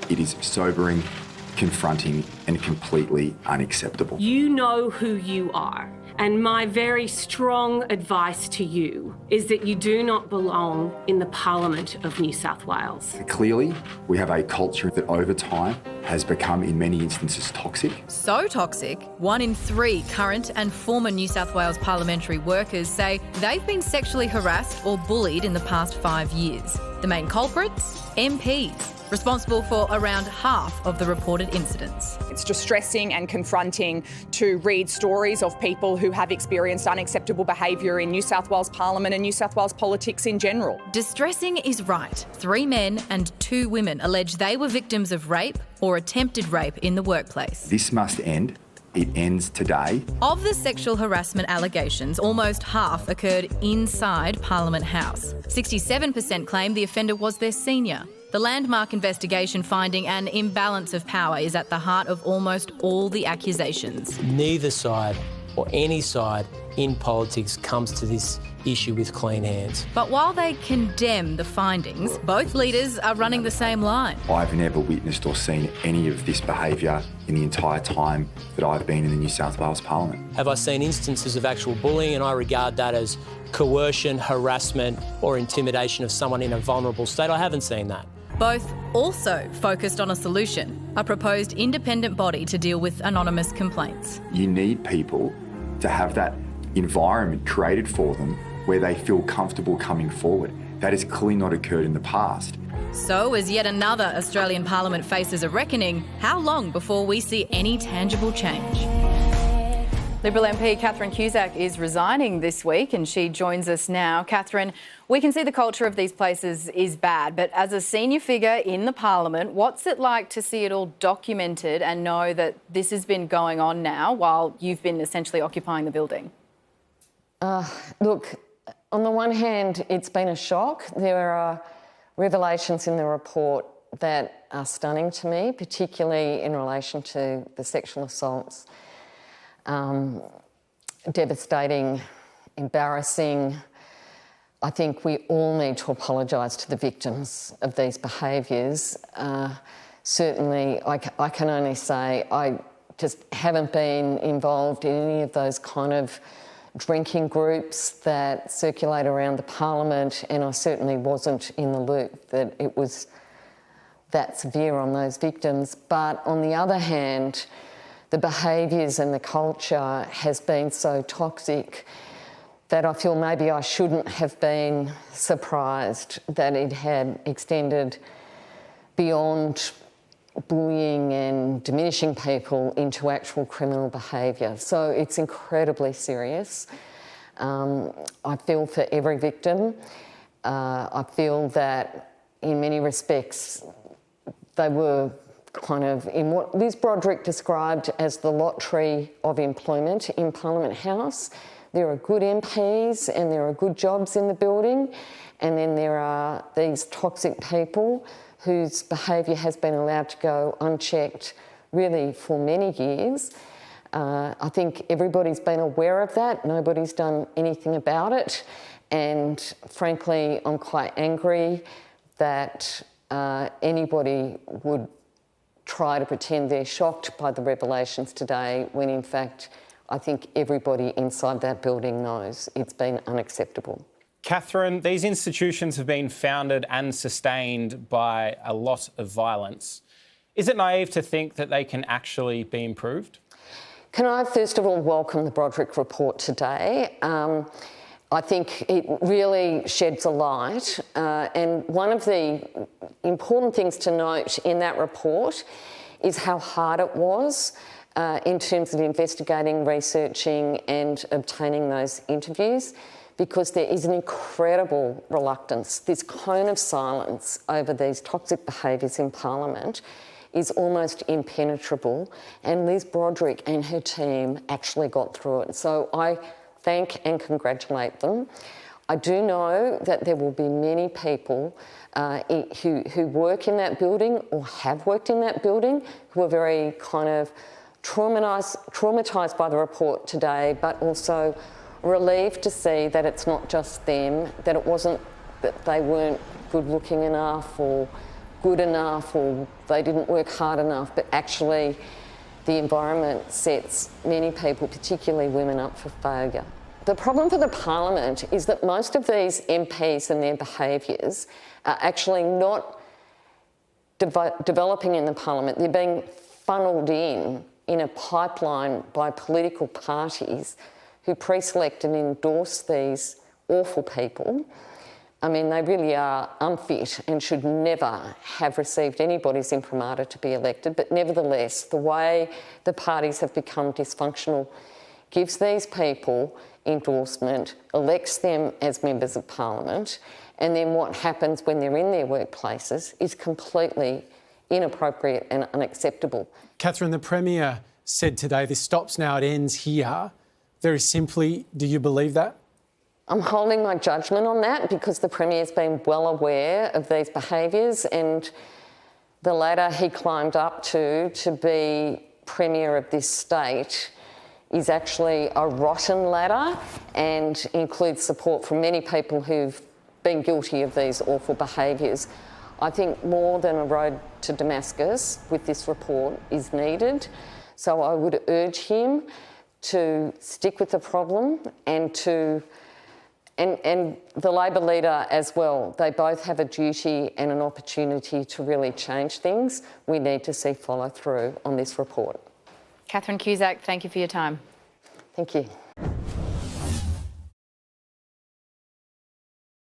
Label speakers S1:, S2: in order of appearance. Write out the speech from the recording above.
S1: It is sobering, confronting, and completely unacceptable.
S2: You know who you are. And my very strong advice to you is that you do not belong in the Parliament of New South Wales.
S1: Clearly, we have a culture that over time has become, in many instances, toxic.
S3: So toxic, 1 in 3 current and former New South Wales parliamentary workers say they've been sexually harassed or bullied in the past 5 years. The main culprits? MPs. Responsible for around half of the reported incidents.
S4: It's distressing and confronting to read stories of people who have experienced unacceptable behaviour in New South Wales Parliament and New South Wales politics in general.
S3: Distressing is right. 3 men and 2 women allege they were victims of rape or attempted rape in the workplace.
S1: This must end. It ends today.
S3: Of the sexual harassment allegations, almost half occurred inside Parliament House. 67% claim the offender was their senior. The landmark investigation finding an imbalance of power is at the heart of almost all the accusations.
S5: Neither side or any side in politics comes to this issue with clean hands.
S3: But while they condemn the findings, both leaders are running the same line.
S1: I've never witnessed or seen any of this behaviour in the entire time that I've been in the New South Wales Parliament.
S5: Have I seen instances of actual bullying? And I regard that as coercion, harassment or intimidation of someone in a vulnerable state. I haven't seen that.
S3: Both also focused on a solution, a proposed independent body to deal with anonymous complaints.
S1: You need people to have that environment created for them where they feel comfortable coming forward. That has clearly not occurred in the past.
S3: So, as yet another Australian Parliament faces a reckoning, how long before we see any tangible change? Liberal MP Catherine Cusack is resigning this week and she joins us now. Catherine, we can see the culture of these places is bad, but as a senior figure in the Parliament, what's it like to see it all documented and know that this has been going on now while you've been essentially occupying the building?
S6: Look, on the one hand, it's been a shock. There are revelations in the report that are stunning to me, particularly in relation to the sexual assaults. Devastating, embarrassing. I think we all need to apologise to the victims of these behaviours. Certainly, I can only say I just haven't been involved in any of those kind of drinking groups that circulate around the Parliament, and I certainly wasn't in the loop that it was that severe on those victims. But on the other hand, the behaviours and the culture has been so toxic that I feel maybe I shouldn't have been surprised that it had extended beyond bullying and diminishing people into actual criminal behaviour. So it's incredibly serious. I feel for every victim. I feel that in many respects they were kind of in what Liz Broderick described as the lottery of employment in Parliament House. There are good MPs and there are good jobs in the building, and then there are these toxic people whose behaviour has been allowed to go unchecked really for many years. I think everybody's been aware of that. Nobody's done anything about it. And frankly, I'm quite angry that anybody would try to pretend they're shocked by the revelations today when in fact I think everybody inside that building knows it's been unacceptable.
S7: Catherine, these institutions have been founded and sustained by a lot of violence. Is it naive to think that they can actually be improved?
S6: Can I first of all welcome the Broderick report today? I think it really sheds a light, and one of the important things to note in that report is how hard it was in terms of investigating, researching and obtaining those interviews, because there is an incredible reluctance. This cone of silence over these toxic behaviours in Parliament is almost impenetrable, and Liz Broderick and her team actually got through it. So I thank and congratulate them. I do know that there will be many people who work in that building or have worked in that building who are very kind of traumatised by the report today, but also relieved to see that it's not just them, that it wasn't that they weren't good looking enough or good enough or they didn't work hard enough, but actually the environment sets many people, particularly women, up for failure. The problem for the Parliament is that most of these MPs and their behaviours are actually not developing in the Parliament. They're being funnelled in a pipeline by political parties who pre-select and endorse these awful people. I mean, they really are unfit and should never have received anybody's imprimatur to be elected, but nevertheless, the way the parties have become dysfunctional gives these people endorsement, elects them as members of Parliament, and then what happens when they're in their workplaces is completely inappropriate and unacceptable.
S8: Catherine, the Premier said today, this stops now, it ends here. Very simply, do you believe that?
S6: I'm holding my judgment on that because the Premier's been well aware of these behaviours, and the ladder he climbed up to be Premier of this state is actually a rotten ladder and includes support from many people who've been guilty of these awful behaviours. I think more than a road to Damascus with this report is needed. So I would urge him to stick with the problem and the Labor leader as well. They both have a duty and an opportunity to really change things. We need to see follow through on this report.
S3: Catherine Cusack, thank you for your time.
S6: Thank you.